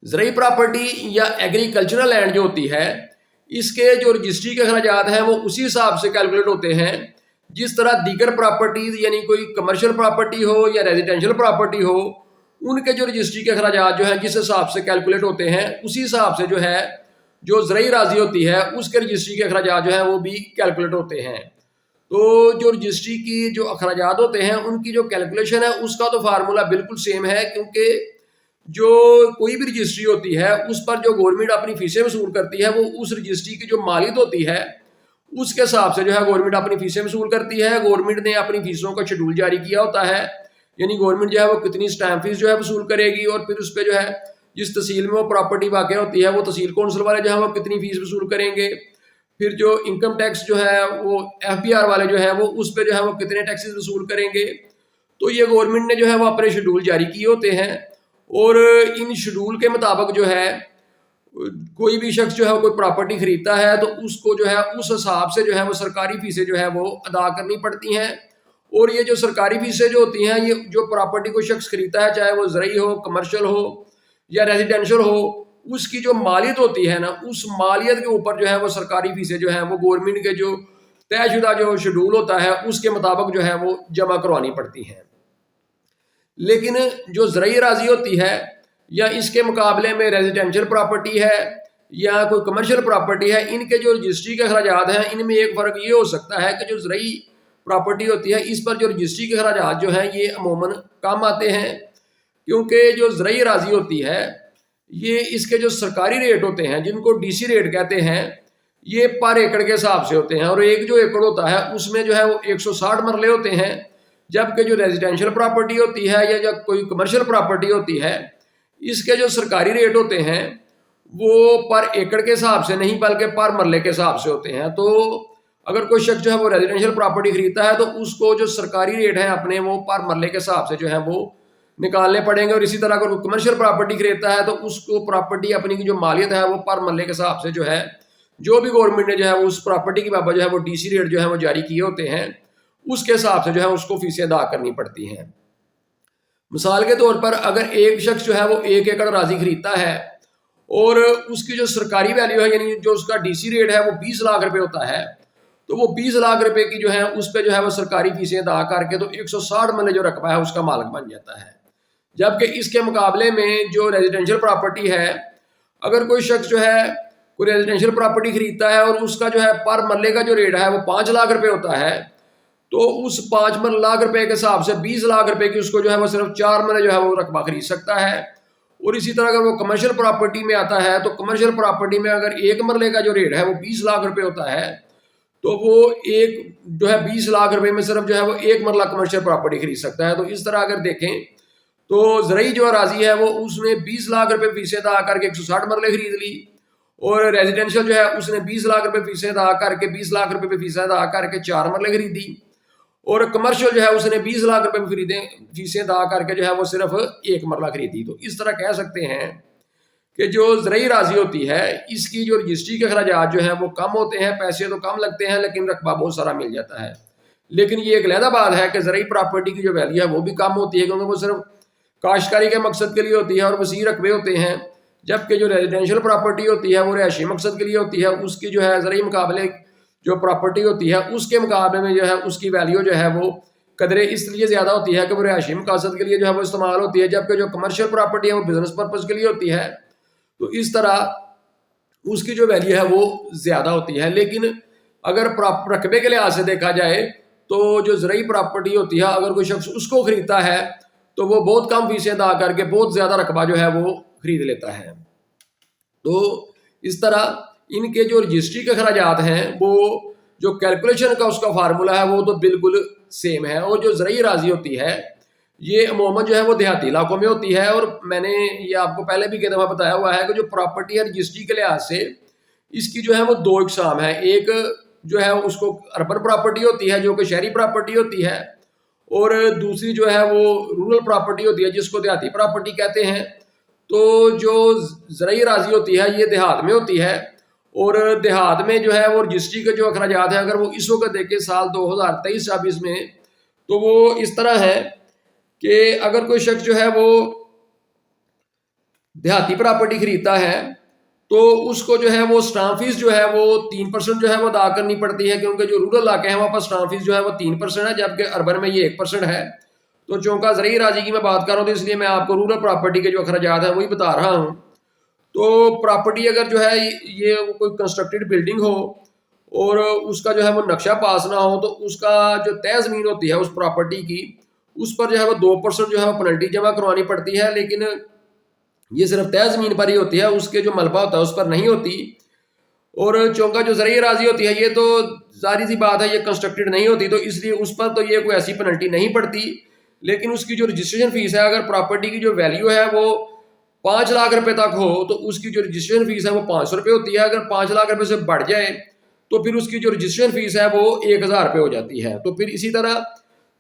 ज़रूरी प्रॉपर्टी या agricultural land जो होती है, इसके जो रजिस्ट्री के अखराजात हैं वो उसी हिसाब से कैलकुलेट होते हैं जिस तरह दीगर प्रॉपर्टीज यानी कोई कमर्शियल प्रॉपर्टी हो या रेजिडेंशियल प्रॉपर्टी हो, उनके जो रजिस्ट्री के अखराजात जो हैं जिस हिसाब से कैलकुलेट होते हैं, उसी हिसाब से जो है जो ज़रूरी राजी होती है उसके रजिस्ट्री के अखराजात जो हैं वो भी कैलकुलेट होते हैं। तो जो रजिस्ट्री की जो अखराजात होते हैं उनकी जो कैलकुलेशन है उसका तो फार्मूला बिल्कुल सेम है, क्योंकि जो कोई भी रजिस्ट्री होती है उस पर जो गवर्नमेंट अपनी फीसें वसूल करती है वो उस रजिस्ट्री की जो मालियत होती है उसके हिसाब से जो है गवर्नमेंट अपनी फीसें वसूल करती है। गवर्नमेंट ने अपनी फीसों का शेड्यूल जारी किया होता है, यानी गवर्नमेंट जो है वो कितनी स्टैम्प फीस जो है वसूल करेगी, और फिर उस पर जो है जिस तहसील में वो प्रॉपर्टी वाक़ होती है वो तहसील कौंसिल वाले जो है वो कितनी फीस वसूल करेंगे, फिर जो इनकम टैक्स जो है वो FBR वाले जो है वो उस पर जो है वो कितने टैक्सेस वसूल करेंगे। तो ये गवर्नमेंट ने जो है वो अपने शेड्यूल जारी किए होते हैं, और इन शेड्यूल के मुताबिक जो है कोई भी शख्स जो है कोई प्रॉपर्टी खरीदता है तो उसको जो है उस हिसाब से जो है वो सरकारी फीसें जो है वो अदा करनी पड़ती हैं। और ये जो सरकारी फीसें जो होती हैं, ये जो प्रॉपर्टी कोई शख्स खरीदता है, चाहे वो ज़रूरी हो, कमर्शियल हो या रेजिडेंशियल हो, उसकी जो मालियत होती है ना, उस मालियत के ऊपर जो है वो सरकारी फीसें जो है वो गवर्नमेंट के जो तयशुदा जो शेड्यूल होता है उसके मुताबिक जो है वो जमा करवानी पड़ती हैं। लेकिन जो ज़रूरी राजी होती है या इसके मुकाबले में रेजिडेंशियल प्रॉपर्टी है या कोई कमर्शियल प्रॉपर्टी है, इनके जो रजिस्ट्री के अखराजात हैं इनमें एक फ़र्क ये हो सकता है कि जो ज़रूरी प्रॉपर्टी होती है इस पर जो रजिस्ट्री के अखराजात जो हैं ये अमूमन कम आते हैं, क्योंकि जो ज़रूरी राजी होती है ये इसके जो सरकारी रेट होते हैं जिनको DC रेट कहते हैं, ये पर एकड़ के हिसाब से होते हैं, और एक जो एकड़ होता है उसमें जो है वो 160 मरले होते हैं। जबकि जो रेजिडेंशियल प्रॉपर्टी होती है या जो कोई कमर्शियल प्रॉपर्टी होती है, इसके जो सरकारी रेट होते हैं वो पर एकड़ के हिसाब से नहीं बल्कि पर मरले के हिसाब से होते हैं। तो अगर कोई शख्स जो है वो रेजिडेंशियल प्रॉपर्टी खरीदता है तो उसको जो सरकारी रेट है अपने वो पर मरले के हिसाब से जो है वो निकालने पड़ेंगे, और इसी तरह अगर कोई कमर्शियल प्रॉपर्टी खरीदता है तो उसको प्रॉपर्टी अपनी की जो मालियत है वो पर मरले के हिसाब से जो है जो भी गवर्नमेंट ने जो है उस प्रॉपर्टी की बाबत जो है वो DC रेट जो है वो जारी किए होते हैं उसके हिसाब से जो है उसको फीसें अदा करनी पड़ती हैं। मिसाल के तौर पर अगर एक शख्स जो है वो 1 एकड़ राजी खरीदता है और उसकी जो सरकारी वैल्यू है यानी जो उसका DC रेट है वो 20 लाख रुपए होता है, तो वो 20 लाख रुपए की जो है उस पर जो है वो सरकारी फीसें अदा करके तो 160 मरले जो रकबा है उसका मालिक बन जाता है। जबकि इसके मुकाबले में जो रेजिडेंशियल प्रॉपर्टी है, अगर कोई शख्स जो है कोई रेजिडेंशियल प्रॉपर्टी खरीदता है और उसका जो है पर मरले का जो रेट है वो 5 लाख रुपए होता है, तो उस 5 लाख रुपए के हिसाब से 20 लाख रुपए की उसको जो है वो सिर्फ 4 मरले जो है वो रकबा खरीद सकता है। और इसी तरह अगर वो कमर्शियल प्रॉपर्टी में आता है तो कमर्शियल प्रॉपर्टी में अगर 1 मरले का जो रेट है वो 20 लाख रुपए होता है, तो वो एक जो है 20 लाख रुपए में सिर्फ जो है वो 1 मरला कमर्शियल प्रॉपर्टी खरीद सकता है। तो इस तरह अगर देखें तो ज़रूरी जो राजी है वो उसने 20 लाख रुपए फीसें अदा करके 160 मरले खरीद ली, और रेजिडेंशियल जो है उसने 20 लाख रुपए फीसें अदा करके 20 लाख रुपए फीसें अदा करके 4 मरले खरीदी, और कमर्शियल जो है उसने 20 लाख रुपए खरीदे फीसें अदा करके जो है वो सिर्फ 1 मरला खरीदी। तो इस तरह कह सकते हैं कि जो ज़रूरी राजी होती है इसकी जो रजिस्ट्री के अखराजात जो है वो कम होते हैं, पैसे तो कम लगते हैं लेकिन रकबा बहुत सारा मिल जाता है। लेकिन ये एक अलहदा बात है कि ज़रूरी प्रॉपर्टी की जो वैल्यू है वो भी कम होती है, क्योंकि वो सिर्फ काश्तकारी के मकसद के लिए होती है और वसी रकबे होते हैं, जबकि जो रेजिडेंशियल प्रॉपर्टी होती है वो रिहायशी मकसद के लिए होती है, उसकी जो है ज़रूरी मुकाबले जो प्रॉपर्टी होती है उसके मुकाबले में जो है उसकी वैल्यू जो है वो कदरे इसलिए ज़्यादा होती है कि वो रिहायशी मकसद के लिए जो है वो इस्तेमाल होती है, जबकि जो कमर्शियल प्रॉपर्टी है वो बिजनेस पर्पज़ के लिए होती है। तो इस तरह उसकी जो वैल्यू है वो ज़्यादा होती है। लेकिन अगर रकबे के लिहाज से देखा जाए तो जो ज़रूरी प्रॉपर्टी होती है अगर कोई शख्स उसको खरीदता है तो वो बहुत कम फीसें अदा करके बहुत ज़्यादा रकबा जो है वो खरीद लेता है। तो इस तरह इनके जो रजिस्ट्री के अखराजात हैं वो जो कैलकुलेशन का उसका फार्मूला है वो तो बिल्कुल सेम है। और जो ज़रूरी राजी होती है ये अमूमन जो है वो देहाती इलाकों में होती है, और मैंने ये आपको पहले भी कई दफ़ा बताया हुआ है कि जो प्रॉपर्टी है रजिस्ट्री के लिहाज से इसकी जो है वो 2 इकसाम है। एक जो है उसको अर्बन प्रॉपर्टी होती है जो कि शहरी प्रॉपर्टी होती है, और दूसरी जो है वो रूरल प्रॉपर्टी होती है जिसको देहाती प्रॉपर्टी कहते हैं। तो जो ज़रूरी राजी होती है ये देहात में होती है, और देहात में जो है वो रजिस्ट्री के जो अखराजात हैं अगर वो इस वक्त देखें साल 2023-24 में, तो वो इस तरह है कि अगर कोई शख्स जो है वो देहाती प्रॉपर्टी खरीदता है तो उसको जो है वो स्टाम्प फीस जो है वो 3% जो है वो अदा करनी पड़ती है, क्योंकि जो रूरल इलाके हैं वहाँ पर स्टाम्प फीस जो है वो 3% है, जबकि अर्बन में ये 1% है। तो चूँकि ज़रई राजी की मैं बात कर रहा हूँ तो इसलिए मैं आपको रूरल प्रॉपर्टी के जो अखराजात हैं वही बता रहा हूँ। तो प्रॉपर्टी अगर जो है ये कोई कंस्ट्रक्टेड बिल्डिंग हो और उसका जो है वो नक्शा पास ना हो, तो उसका जो तय ज़मीन होती है उस प्रॉपर्टी की, उस पर जो है वो 2% जो है वो पेनल्टी जमा करवानी पड़ती है, लेकिन ये सिर्फ तय ज़मीन पर ही होती है, उसके जो मलबा होता है उस पर नहीं होती। और चौंका जो ज़रई राजी होती है ये तो जारी सी बात है ये कंस्ट्रक्टेड नहीं होती, तो इसलिए उस पर तो ये कोई ऐसी पेनल्टी नहीं पड़ती। लेकिन उसकी जो रजिस्ट्रेशन फीस है, अगर प्रॉपर्टी की जो वैल्यू है वो 5 लाख रुपए तक हो तो उसकी जो रजिस्ट्रेशन फीस है वो 500 रुपये होती है। अगर 5 लाख रुपए से बढ़ जाए तो फिर उसकी जो रजिस्ट्रेशन फीस है वो 1000 रुपये हो जाती है। तो फिर इसी तरह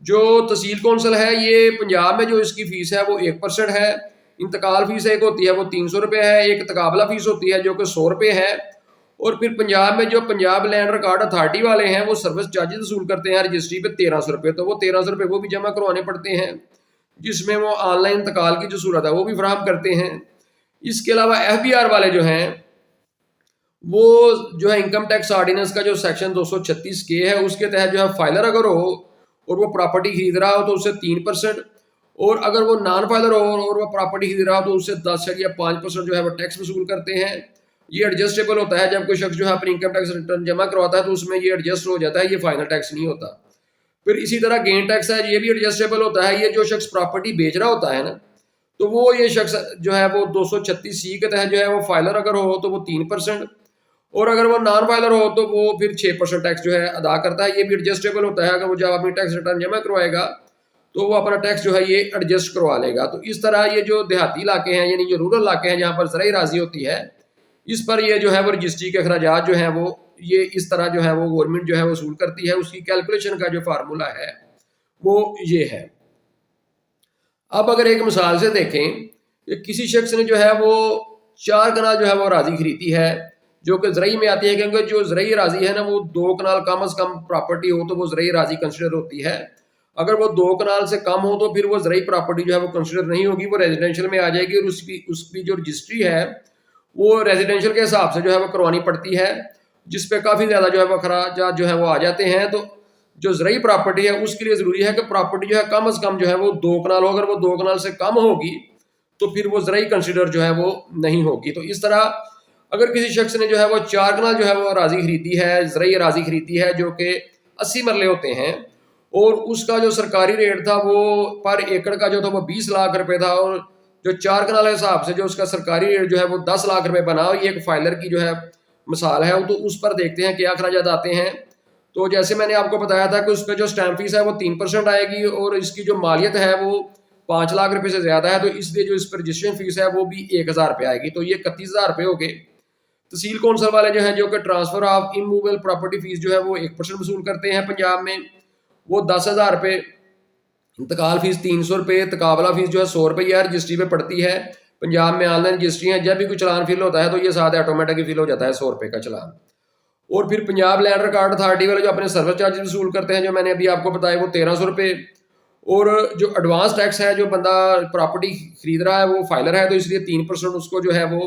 जो तहसील कौंसल है ये पंजाब में जो इसकी फीस है वो 1% है। इंतकाल फीस एक होती है वो 300 रुपये है, एक तकाबला फीस होती है जो कि 100 रुपये है। और फिर पंजाब में जो पंजाब लैंड रिकॉर्ड अथॉरिटी वाले हैं वो सर्विस चार्जेस वसूल करते हैं रजिस्ट्री पे 1300 रुपये, तो वो 1300 रुपये वो भी जमा करवाने पड़ते हैं, जिसमें वो ऑनलाइन इंतकाल की जो सूरत है वो भी फराहम करते हैं। इसके अलावा FBR वाले जो हैं वो जो है इनकम टैक्स ऑर्डिनेंस का जो सेक्शन 236 के है उसके तहत जो है फाइलर अगर हो और वो प्रॉपर्टी खरीद रहा हो तो उससे 3%, और अगर वो नॉन फाइलर हो और वो प्रॉपर्टी खरीद रहा हो तो उससे 10.5% जो है वो टैक्स वसूल करते हैं। ये एडजस्टेबल होता है, जब कोई शख्स जो है अपनी इनकम टैक्स रिटर्न जमा करवाता है तो उसमें ये एडजस्ट हो जाता है, ये फाइनल टैक्स नहीं होता। फिर इसी तरह गेन टैक्स है, ये भी एडजस्टेबल होता है। ये जो शख्स प्रॉपर्टी बेच रहा होता है ना, तो वो ये शख्स जो है वो 236C के तहत जो है वो फाइलर अगर हो तो वो 3%, और अगर वो नॉन फाइलर हो तो वो फिर 6% टैक्स जो है अदा करता है। ये भी एडजस्टेबल होता है, अगर वो जब अपनी टैक्स रिटर्न जमा करवाएगा तो वो अपना टैक्स जो है ये एडजस्ट करवा लेगा। तो इस तरह ये जो देहाती इलाके हैं यानी जो रूरल इलाके हैं जहाँ पर ज़रई राजी होती है, इस पर ये जो है वो रजिस्ट्री के अखराजात जो हैं वो ये इस तरह जो है वो गवर्नमेंट जो है वसूल करती है। उसकी कैलकुलेशन का जो फार्मूला है वो ये है। अब अगर एक मिसाल से देखें कि किसी शख्स ने जो है वो 4 कनाल जो है वो राजी खरीदी है जो कि ज़रई में आती है, क्योंकि जो ज़रई राजी है ना वो 2 कनाल कम अज़ कम प्रॉपर्टी हो तो वो ज़रई राजी कंसिडर होती है। अगर वो 2 कनाल से कम हो तो फिर वो ज़रई प्रॉपर्टी जो है वो कंसिडर नहीं होगी, वो रेजिडेंशियल में आ जाएगी। और उसकी जो रजिस्ट्री है वो रेजिडेंशियल के हिसाब से जो है वो करवानी पड़ती है, जिस पे काफ़ी ज़्यादा जो है वो खराजात जो है वो आ जाते हैं। तो जो ज़रई प्रॉपर्टी है उसके लिए ज़रूरी है कि प्रॉपर्टी जो है कम अज़ कम जो है वो 2 कनाल हो। अगर वो 2 कनाल से कम होगी तो फिर वो ज़रई कंसिडर जो है वो नहीं होगी। तो इस तरह अगर किसी शख्स ने जो है वो 4 कनाल जो है वो राजी खरीदी है, ज़रई राजी खरीदी है जो कि 80 मरले होते हैं, और उसका जो सरकारी रेट था वो पर एकड़ का जो था वो 20 लाख रुपए था, और जो 4 कनाल के हिसाब से जो उसका सरकारी रेट जो है वो 10 लाख रुपए बना। ये एक फाइलर की जो है मिसाल है, तो उस पर देखते हैं क्या अखराजात आते हैं। तो जैसे मैंने आपको बताया था कि उस पर जो स्टैम्प फीस है वो 3% आएगी, और इसकी जो मालियत है वो 5 लाख रुपए से ज़्यादा है, तो इसलिए जो इस पर रजिस्ट्रेशन फीस है वो भी 1000 रुपये आएगी, तो ये 31,000 रुपये हो गए। तहसील कौंसल वाले जो है जो कि transfer of immovable property fees जो है वो 1% वसूल करते हैं पंजाब में, वो 10,000 रुपये। इंतकाल फीस 300 रुपये, तकाबला फीस जो है 100 रुपये रजिस्ट्री पे पड़ती है। पंजाब में ऑनलाइन रजिस्ट्री है, जब भी कोई चलान फिल होता है तो ये साथ ऑटोमेटिकली फिल हो जाता है 100 रुपये का चलान। और फिर पंजाब लैंड रिकॉर्ड अथॉरिटी वाले जो अपने सर्विस चार्जेस वसूल करते हैं जो मैंने अभी आपको बताया वो 1300 रुपये। और जो एडवांस टैक्स है, जो बंदा प्रॉपर्टी खरीद रहा है वो फाइलर है तो इसलिए 3% उसको जो है वो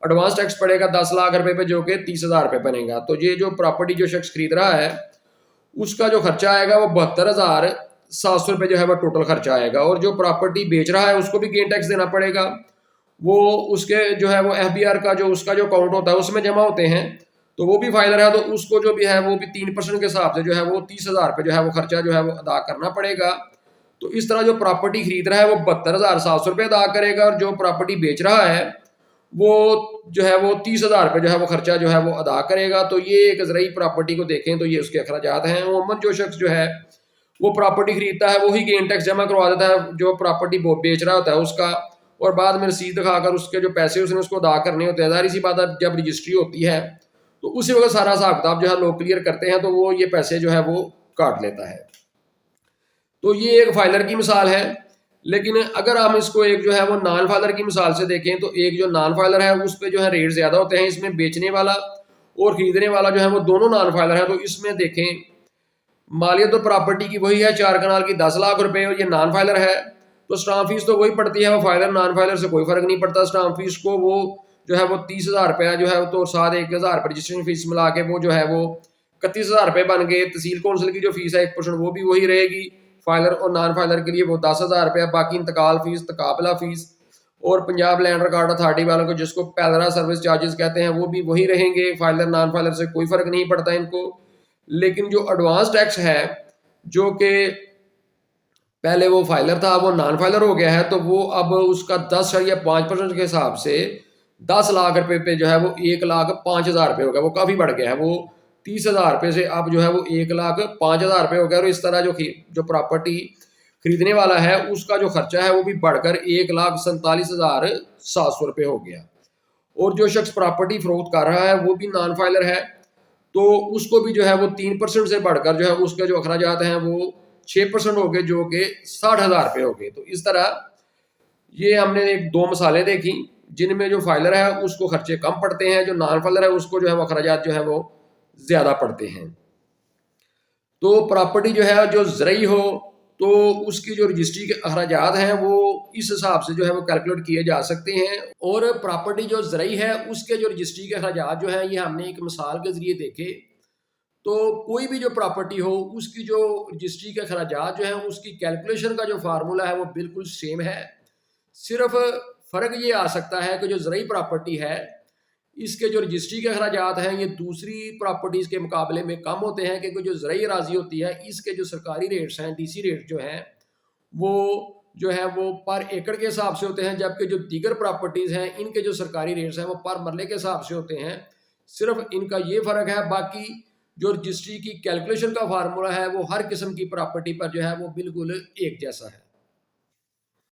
एडवांस टैक्स पड़ेगा 10 लाख रुपए पे, जो कि 30,000 रुपये बनेगा। तो ये जो प्रॉपर्टी जो शख्स खरीद रहा है उसका जो खर्चा आएगा वो 72,700 रुपये जो है वो टोटल खर्चा आएगा। और जो प्रॉपर्टी बेच रहा है उसको भी गेन टैक्स देना पड़ेगा, वो उसके जो है वो FBR का जो उसका जो अकाउंट होता है उसमें जमा होते हैं, तो वो भी फाइलर है तो उसको जो भी है वो भी 3% के हिसाब से जो है वो 30,000 रुपये जो है वो खर्चा जो है वो अदा करना पड़ेगा। तो इस तरह जो प्रॉपर्टी खरीद रहा है वो 72,700 रुपये अदा करेगा, और जो प्रॉपर्टी बेच रहा है वो जो है वो 30,000 रुपये जो है वो खर्चा जो है वो अदा करेगा। तो ये एक ज़रई प्रॉपर्टी को देखें तो ये उसके अखराजात हैं। उमूमन जो शख्स जो है वो प्रॉपर्टी खरीदता है वही गेन टैक्स जमा करवा देता है जो प्रॉपर्टी बेच रहा होता है उसका, और बाद में रसीद दिखाकर उसके जो पैसे उसने उसको अदा करने होते हैं। ज़ाहिर सी बात है जब रजिस्ट्री होती है तो उसी वक्त सारा हिसाब किताब जो है लोग क्लियर करते हैं, तो वो ये पैसे जो है वो काट लेता है। तो ये एक फाइलर की मिसाल है। लेकिन अगर हम इसको एक जो है वो नॉन फाइलर की मिसाल से देखें तो एक जो नॉन फाइलर है उस पर जो है रेट ज़्यादा होते हैं। इसमें बेचने वाला और खरीदने वाला जो है वो दोनों नॉन फाइलर हैं। तो इसमें देखें मालियत तो प्रॉपर्टी की वही है 4 कनाल की 10 लाख रुपए, और ये नॉन फाइलर है। तो स्टाम्प फीस तो वही पड़ती है, वो फाइलर नॉन फाइलर से कोई फ़र्क नहीं पड़ता। स्टाम्प फीस को वो जो है वो 30,000 रुपया जो है, तो साथ 1,000 रुपये रजिस्ट्रेशन फीस मिला के वो जो है वो 31,000 रुपये बन गए। तहसील कौंसिल की जो फीस है 1% वो भी वही रहेगी, फाइलर और नॉन फाइलर के लिए वो 10,000 रुपया। बाकी इंतकाल फीस, तकाबला फीस और पंजाब लैंड रिकॉर्ड अथॉरिटी वालों को जिसको पैदरा सर्विस चार्जेस कहते हैं वो भी वही रहेंगे। फाइलर नॉन फाइलर से कोई फ़र्क नहीं पड़ता इनको। लेकिन जो एडवांस टैक्स है, जो कि पहले वो फाइलर था वो नॉन फाइलर हो गया है, तो वो अब उसका 10.5% के हिसाब से 10 लाख रुपए पे जो है वो 1,05,000 रुपये हो गया। वो काफ़ी बढ़ गया है, वो 30,000 रुपये से अब जो है वो 1,05,000 रुपये हो गया। और इस तरह जो प्रॉपर्टी खरीदने वाला है उसका जो खर्चा है वो भी बढ़कर 1,47,700 रुपये हो गया। और जो शख्स प्रॉपर्टी फरोख्त कर रहा है वो भी नॉन फाइलर है, तो उसको भी जो है वो 3% से बढ़कर जो है उसके जो अखराजात हैं वो 6% हो गए, जो कि 60,000 रुपये हो गए। तो इस तरह ये हमने एक दो मिसालें देखी जिनमें जो फाइलर है उसको खर्चे कम पड़ते हैं, जो नॉन फाइलर है उसको जो है वो अखराजात जो है वो ज़्यादा पड़ते हैं। तो प्रॉपर्टी जो है जो ज़रई हो तो उसकी जो रजिस्ट्री के अखराजात हैं वो इस हिसाब से जो है वो कैलकुलेट किए जा सकते हैं। और प्रॉपर्टी जो ज़रई है उसके जो रजिस्ट्री के अखराजात जो हैं ये हमने एक मिसाल के ज़रिए देखे। तो कोई भी जो प्रॉपर्टी हो उसकी जो रजिस्ट्री के अखराजात जो हैं उसकी कैलकुलेशन का जो फार्मूला है वो बिल्कुल सेम है। सिर्फ फ़र्क ये आ सकता है कि जो ज़रई प्रॉपर्टी है इसके जो रजिस्ट्री के अखराजात हैं ये दूसरी प्रॉपर्टीज़ के मुकाबले में कम होते हैं, क्योंकि जो ज़रई अराज़ी होती है इसके जो सरकारी रेट्स हैं, डीसी रेट जो हैं वो जो है वो पर एकड़ के हिसाब से होते हैं, जबकि जो दीगर प्रॉपर्टीज़ हैं इनके जो सरकारी रेट्स हैं वो पर मरले के हिसाब से होते हैं। सिर्फ इनका ये फ़र्क है, बाकी जो रजिस्ट्री की कैलकुलेशन का फार्मूला है वो हर किस्म की प्रॉपर्टी पर जो है वो बिल्कुल एक जैसा है।